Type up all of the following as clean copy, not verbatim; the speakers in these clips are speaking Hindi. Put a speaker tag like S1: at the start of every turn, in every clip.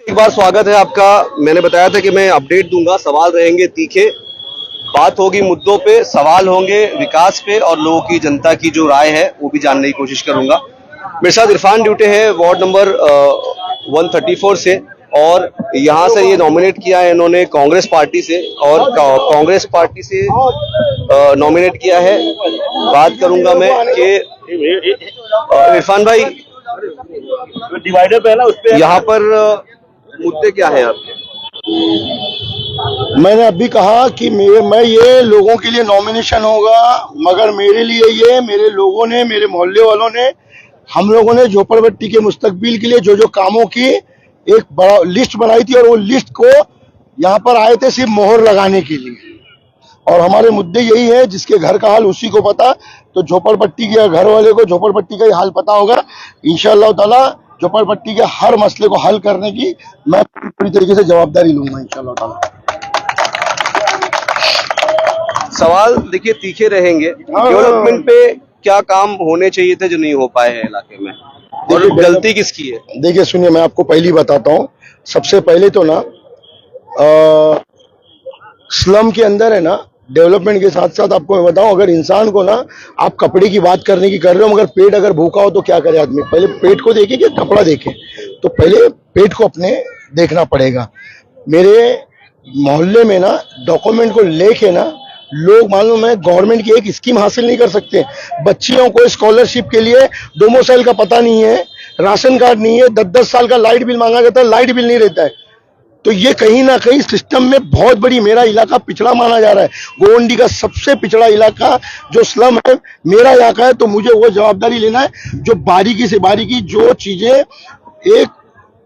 S1: एक बार स्वागत है आपका। मैंने बताया था कि मैं अपडेट दूंगा, सवाल रहेंगे तीखे, बात होगी मुद्दों पे, सवाल होंगे विकास पे और लोगों की, जनता की जो राय है वो भी जानने की कोशिश करूंगा। मेरे साथ इरफान ड्यूटे है वार्ड नंबर 134 से, और यहाँ से ये नॉमिनेट किया है इन्होंने कांग्रेस पार्टी से, और कांग्रेस पार्टी से नॉमिनेट किया है। बात करूंगा मैं कि इरफान भाई, डिवाइडर पे है ना, उस पे यहाँ पर मुद्दे क्या है आपके?
S2: मैंने अभी कहा कि मैं ये लोगों के लिए नॉमिनेशन होगा, मगर मेरे लिए ये मेरे लोगों ने, मेरे मोहल्ले वालों ने, हम लोगों ने झोपड़पट्टी के मुस्तकबिल के लिए जो जो कामों की एक बड़ा लिस्ट बनाई थी, और वो लिस्ट को यहाँ पर आए थे सिर्फ मोहर लगाने के लिए। और हमारे मुद्दे यही है, जिसके घर का हाल उसी को पता, तो झोपड़पट्टी के घर वाले को झोपड़पट्टी का ही हाल पता होगा। इंशाअल्लाह ताला झोपड़पट्टी के हर मसले को हल करने की मैं पूरी तरीके से जवाबदारी लूंगा इंशाअल्लाह ताला।
S1: सवाल देखिए तीखे रहेंगे। डेवलपमेंट पे क्या काम होने चाहिए थे जो नहीं हो पाए हैं इलाके में, और गलती किसकी है?
S2: देखिए सुनिए, मैं आपको पहली बताता हूँ। सबसे पहले तो ना स्लम के अंदर है ना, डेवलपमेंट के साथ साथ आपको मैं बताऊं, अगर इंसान को ना, आप कपड़े की बात करने की कर रहे हो, मगर पेट अगर भूखा हो तो क्या करे आदमी? पहले पेट को देखे कि कपड़ा देखे? तो पहले पेट को अपने देखना पड़ेगा। मेरे मोहल्ले में ना डॉक्यूमेंट को लेके ना लोग, मालूम है, गवर्नमेंट की एक स्कीम हासिल नहीं कर सकते। बच्चियों को स्कॉलरशिप के लिए डोमोसाइल का पता नहीं है, राशन कार्ड नहीं है, 10-10 साल का लाइट बिल मांगा जाता है, लाइट बिल नहीं रहता है। तो ये कहीं ना कहीं सिस्टम में बहुत बड़ी, मेरा इलाका पिछड़ा माना जा रहा है। गोवंडी का सबसे पिछड़ा इलाका जो स्लम है मेरा इलाका है, तो मुझे वो जवाबदारी लेना है, जो बारीकी से बारीकी जो चीजें, एक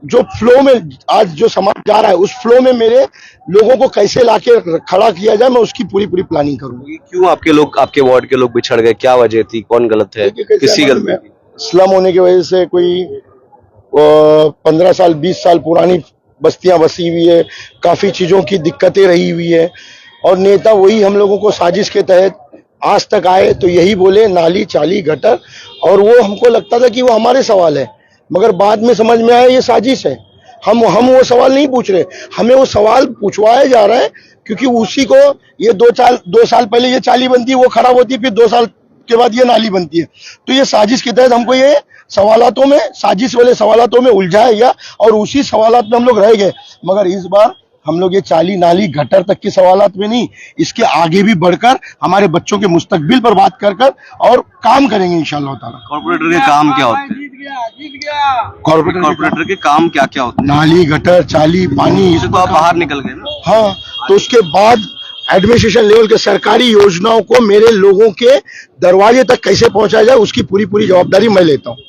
S2: जो फ्लो में आज जो समाज जा रहा है, उस फ्लो में मेरे लोगों को कैसे लाके खड़ा किया जाए, मैं उसकी पूरी पूरी प्लानिंग करूंगी।
S1: क्यों आपके लोग, आपके वार्ड के लोग बिछड़ गए? क्या वजह थी? कौन गलत है? किसी गलती थी?
S2: स्लम होने की वजह से कोई 15 साल 20 साल पुरानी बस्तियां बसी हुई है, काफी चीजों की दिक्कतें रही हुई है, और नेता वही हम लोगों को साजिश के तहत आज तक आए तो यही बोले नाली चाली गटर, और वो हमको लगता था कि वो हमारे सवाल है, मगर बाद में समझ में आया ये साजिश है। हम वो सवाल नहीं पूछ रहे, हमें वो सवाल पूछवाया जा रहा है, क्योंकि उसी को ये 2 साल पहले ये चाली बनती है, वो खराब होती है, फिर 2 साल के बाद ये नाली बनती है। तो ये साजिश के तहत हमको ये सवालातों में, साजिश वाले सवालातों में उलझाया गया, और उसी सवालात में हम लोग रह गए। मगर इस बार हम लोग ये चाली नाली गटर तक के सवालात में नहीं, इसके आगे भी बढ़कर हमारे बच्चों के मुस्तकबिल पर बात कर और काम करेंगे इंशाअल्लाह ताला।
S1: कॉर्पोरेटर के काम क्या होते हैं? कॉर्पोरेटर के काम क्या क्या होते हैं?
S2: नाली गटर चाली पानी,
S1: इससे तो आप बाहर निकल गए ना।
S2: हाँ, तो उसके बाद एडमिनिस्ट्रेशन लेवल के सरकारी योजनाओं को मेरे लोगों के दरवाजे तक कैसे पहुंचाया जाए, उसकी पूरी पूरी जवाबदारी मैं लेता हूँ।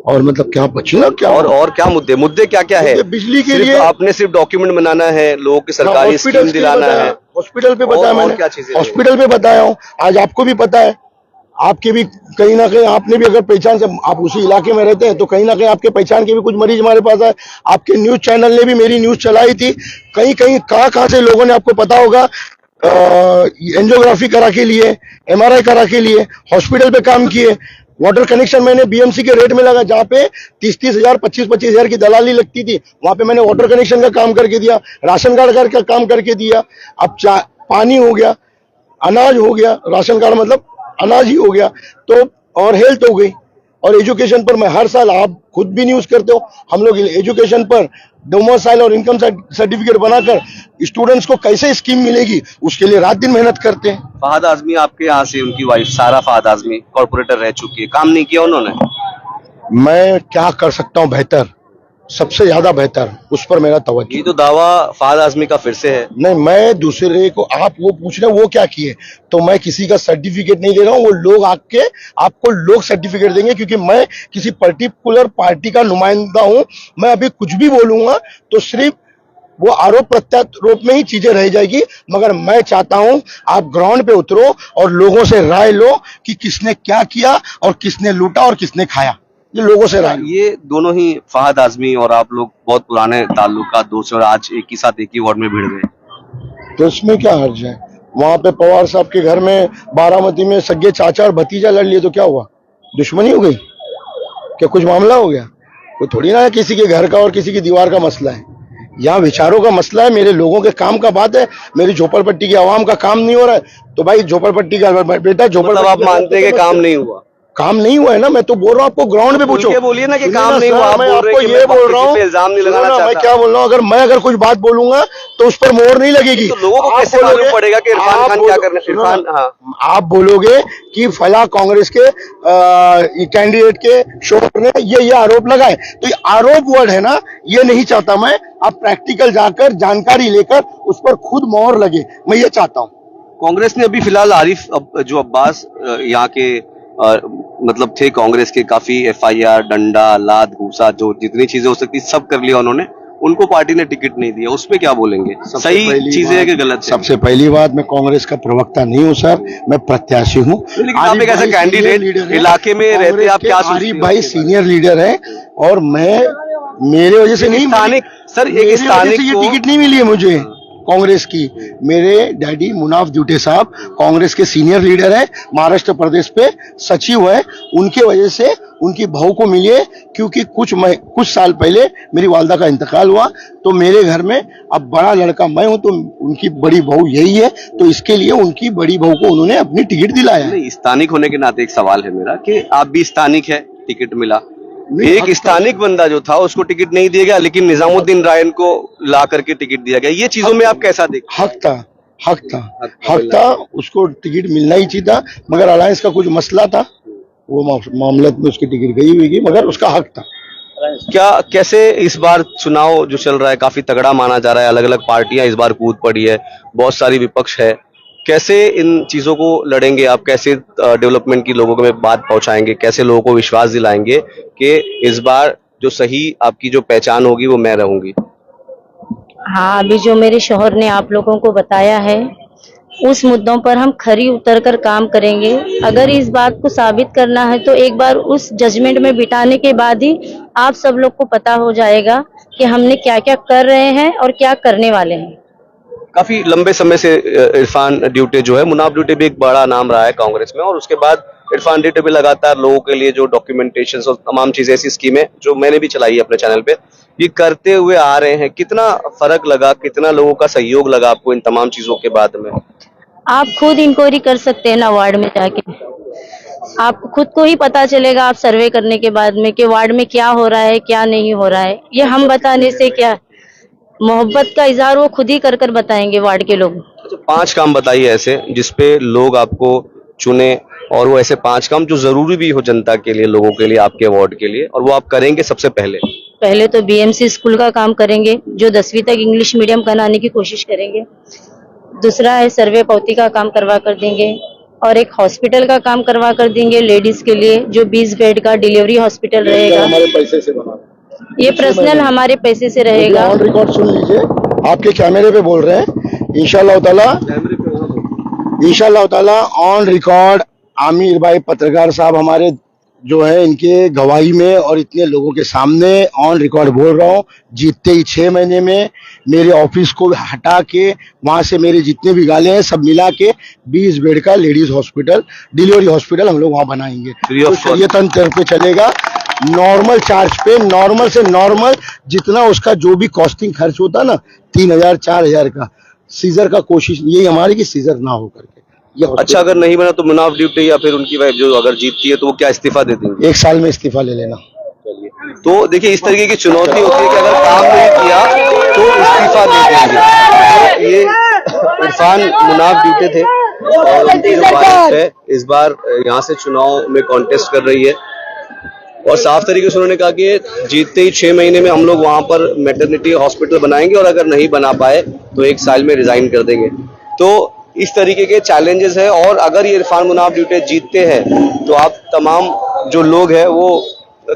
S2: और मतलब क्या बचना क्या,
S1: और क्या मुद्दे क्या क्या है?
S2: बिजली के लिए
S1: आपने सिर्फ डॉक्यूमेंट बनाना है, लोगों की सरकारी स्कीम दिलाना है।
S2: हॉस्पिटल पे बताया मैंने,
S1: क्या चीजें?
S2: हॉस्पिटल पे बताया हूँ। आज आपको भी पता है, आपके भी कहीं ना कहीं, आपने भी अगर पहचान से, आप उसी इलाके में रहते हैं, तो कहीं ना कहीं आपके पहचान के भी कुछ मरीज हमारे पास आए। आपके न्यूज चैनल ने भी मेरी न्यूज चलाई थी, कहीं कहीं कहाँ से लोगों ने, आपको पता होगा, एंजियोग्राफी करा के लिए, MRI करा के लिए, हॉस्पिटल पे काम किए। वाटर कनेक्शन मैंने BMC के रेट में लगा, जहाँ पे 30-30 हजार 25-25 हजार की दलाली लगती थी, वहां पे मैंने वाटर कनेक्शन का काम करके दिया, राशन कार्ड का काम करके दिया। अब पानी हो गया, अनाज हो गया, राशन कार्ड मतलब अनाज ही हो गया, तो और हेल्थ हो गई। और एजुकेशन पर मैं हर साल, आप खुद भी न्यूज करते हो, हम लोग एजुकेशन पर डोमिसाइल और इनकम सर्टिफिकेट बनाकर स्टूडेंट्स को कैसे स्कीम मिलेगी, उसके लिए रात दिन मेहनत करते हैं।
S1: फहद आजमी आपके यहाँ से, उनकी वाइफ सारा फहद आजमी कॉर्पोरेटर रह चुकी है, काम नहीं किया उन्होंने? मैं
S2: क्या कर सकता हूँ बेहतर, सबसे ज्यादा बेहतर, उस पर मेरा तवज्जो।
S1: ये तो दावा फहद आजमी का फिर से है।
S2: नहीं, मैं दूसरे को, आप वो पूछ रहे हैं वो क्या किए, तो मैं किसी का सर्टिफिकेट नहीं दे रहा हूँ, वो लोग आपको लोग सर्टिफिकेट देंगे, क्योंकि मैं किसी पर्टिकुलर पार्टी का नुमाइंदा हूँ। मैं अभी कुछ भी बोलूंगा तो सिर्फ वो आरोप प्रत्यारोप में ही चीजें रह जाएगी, मगर मैं चाहता हूं आप ग्राउंड पे उतरो और लोगों से राय लो कि किसने क्या किया और किसने लूटा और किसने खाया, ये लोगों से राय।
S1: ये दोनों ही, फहद आजमी और आप लोग बहुत पुराने ताल्लुकात, दोस्त, और आज एक ही साथ एक ही वार्ड में भिड़ गए,
S2: तो इसमें क्या हर्ज है? वहां पे पवार साहब के घर में बारामती में सगे चाचा और भतीजा लड़ लिए, तो क्या हुआ? दुश्मनी हो गई क्या? कुछ मामला हो गया? कोई थोड़ी ना है किसी के घर का और किसी की दीवार का मसला है। यहाँ विचारों का मसला है, मेरे लोगों के काम का बात है। मेरी झोपड़पट्टी की आवाम का काम नहीं हो रहा है तो भाई झोपड़पट्टी का बेटा
S1: मतलब आप मानते हैं कि काम नहीं हुआ?
S2: काम नहीं हुआ है ना, मैं तो बोल रहा हूँ आपको, ग्राउंड पे पूछो।
S1: बोलिए ना कि काम नहीं हुआ। आप
S2: मैं
S1: बोल रहे
S2: आपको
S1: हैं कि
S2: ये
S1: मैं
S2: बोल रहा हूँ,
S1: इल्जाम नहीं लगाना चाहता।
S2: मैं क्या बोल रहा हूँ, अगर कुछ बात बोलूंगा तो उस पर मोहर नहीं लगेगी।
S1: तो लोगों को कैसे मालूम पड़ेगा कि इरफान खान क्या करने? इरफान, हाँ,
S2: आप बोलोगे कि फला कांग्रेस के कैंडिडेट के शोर ने ये आरोप लगाए, तो ये आरोप वर्ड है ना, ये नहीं चाहता मैं। आप प्रैक्टिकल जाकर जानकारी लेकर उस पर खुद मोहर लगे, मैं ये चाहता हूँ।
S1: कांग्रेस ने अभी फिलहाल आरिफ जो अब्बास यहाँ के मतलब थे कांग्रेस के, काफी एफआईआर, डंडा, लात, घूसा, जो जितनी चीजें हो सकती सब कर लिया उन्होंने। उनको पार्टी ने टिकट नहीं दिया, उस पे क्या बोलेंगे? सही चीजें है कि गलत है?
S2: सबसे पहली बात, मैं कांग्रेस का प्रवक्ता नहीं हूं सर, मैं प्रत्याशी हूं।
S1: लेकिन आप एक ऐसा कैंडिडेट इलाके में रहते, आप क्या सोचते हैं?
S2: आरिफ भाई सीनियर लीडर है और मैं, मेरे वजह से नहीं,
S1: स्थानिक सर, एक स्थानिक
S2: ये टिकट नहीं मिली है मुझे कांग्रेस की। मेरे डैडी मुनाफ ड्यूटे साहब कांग्रेस के सीनियर लीडर है, महाराष्ट्र प्रदेश पे सचिव है, उनके वजह से उनकी बहू को मिली है। क्योंकि कुछ साल पहले मेरी वालदा का इंतकाल हुआ, तो मेरे घर में अब बड़ा लड़का मैं हूं, तो उनकी बड़ी बहू यही है, तो इसके लिए उनकी बड़ी बहू को उन्होंने अपनी टिकट दिलाया है।
S1: नहीं, स्थानिक होने के नाते एक सवाल है मेरा कि आप भी स्थानिक है, टिकट मिला। एक स्थानिक बंदा जो था उसको टिकट नहीं दिया गया, लेकिन निजामुद्दीन रायन को ला करके टिकट दिया गया। ये चीजों में आप कैसा देखते?
S2: हक था, उसको टिकट मिलना ही चाहिए था, मगर अलायंस का कुछ मसला था, वो मामले में उसकी टिकट गई हुई, मगर उसका हक था।
S1: क्या कैसे इस बार चुनाव जो चल रहा है काफी तगड़ा माना जा रहा है, अलग अलग पार्टियां इस बार कूद पड़ी है, बहुत सारी विपक्ष है, कैसे इन चीजों को लड़ेंगे आप? कैसे डेवलपमेंट की लोगों में बात पहुंचाएंगे? कैसे लोगों को विश्वास दिलाएंगे कि इस बार जो सही आपकी जो पहचान होगी वो मैं रहूंगी?
S3: हाँ, अभी जो मेरे शौहर ने आप लोगों को बताया है, उस मुद्दों पर हम खरी उतर कर काम करेंगे। अगर इस बात को साबित करना है तो एक बार उस जजमेंट में बिठाने के बाद ही आप सब लोग को पता हो जाएगा कि हमने क्या क्या कर रहे हैं और क्या करने वाले हैं।
S1: काफी लंबे समय से इरफान ड्यूटे जो है, मुनाफ ड्यूटे भी एक बड़ा नाम रहा है कांग्रेस में, और उसके बाद इरफान ड्यूटे भी लगातार लोगों के लिए जो डॉक्यूमेंटेशन और तमाम चीजें, ऐसी स्कीमें जो मैंने भी चलाई है अपने चैनल पे, ये करते हुए आ रहे हैं। कितना फर्क लगा, कितना लोगों का सहयोग लगा आपको इन तमाम चीजों के बाद में?
S3: आप खुद इंक्वायरी कर सकते हैं ना वार्ड में जाके, आपको खुद को ही पता चलेगा आप सर्वे करने के बाद में कि वार्ड में क्या हो रहा है क्या नहीं हो रहा है। ये हम बताने से क्या, मोहब्बत का इजहार वो खुद ही कर कर बताएंगे वार्ड के लोग।
S1: अच्छा, 5 काम बताइए ऐसे जिसपे लोग आपको चुने, और वो ऐसे 5 काम जो जरूरी भी हो जनता के लिए, लोगों के लिए, आपके वार्ड के लिए, और वो आप करेंगे सबसे पहले
S3: तो बीएमसी स्कूल का काम करेंगे, जो 10वीं तक इंग्लिश मीडियम बनाने की कोशिश करेंगे। दूसरा है सर्वे पौती का काम करवा कर देंगे, और एक हॉस्पिटल का काम करवा कर देंगे लेडीज के लिए, जो 20 बेड का डिलीवरी हॉस्पिटल रहेगा।
S2: हमारे पैसे से बना,
S3: ये पर्सनल हमारे पैसे से रहेगा।
S2: ऑन रिकॉर्ड सुन लीजिए, आपके कैमरे पे बोल रहे हैं, इंशाल्लाह ताला ऑन रिकॉर्ड। आमिर भाई पत्रकार साहब हमारे जो है, इनके गवाही में और इतने लोगों के सामने ऑन रिकॉर्ड बोल रहा हूँ, जीतते ही 6 महीने में मेरे ऑफिस को हटा के वहां से मेरे जितने भी गाले हैं सब मिला के 20 बेड का लेडीज हॉस्पिटल, डिलीवरी हॉस्पिटल हम लोग वहां बनाएंगे। तो शरीयतन तरफ पे चलेगा, नॉर्मल चार्ज पे, नॉर्मल से नॉर्मल जितना उसका जो भी कॉस्टिंग खर्च होता ना, 3000 4000 का, सीजर का कोशिश यही हमारी कि सीजर ना हो करके।
S1: अच्छा, अगर नहीं बना तो मुनाफ ड्यूटे या फिर उनकी वाइफ जो अगर जीतती है तो वो क्या इस्तीफा दे देंगे?
S2: 1 साल में इस्तीफा ले लेना।
S1: तो देखिए, इस तरीके की चुनौती होती है कि अगर काम नहीं किया तो इस्तीफा दे देंगे। ये इरफान मुनाफ ड्यूटे थे और उनकी जो वाइफ है इस बार यहाँ से चुनाव में कॉन्टेस्ट कर रही है, और साफ तरीके से उन्होंने कहा कि जीतते ही 6 महीने में हम लोग वहां पर मैटरनिटी हॉस्पिटल बनाएंगे, और अगर नहीं बना पाए तो 1 साल में रिजाइन कर देंगे। तो इस तरीके के चैलेंजेस है, और अगर ये इरफान मुनाफ ड्यूटे जीतते हैं तो आप तमाम जो लोग हैं वो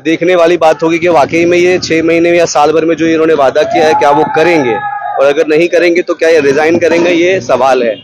S1: देखने वाली बात होगी कि वाकई में ये 6 महीने में या साल भर में जो इन्होंने वादा किया है क्या वो करेंगे, और अगर नहीं करेंगे तो क्या ये रिजाइन करेंगे, ये सवाल है।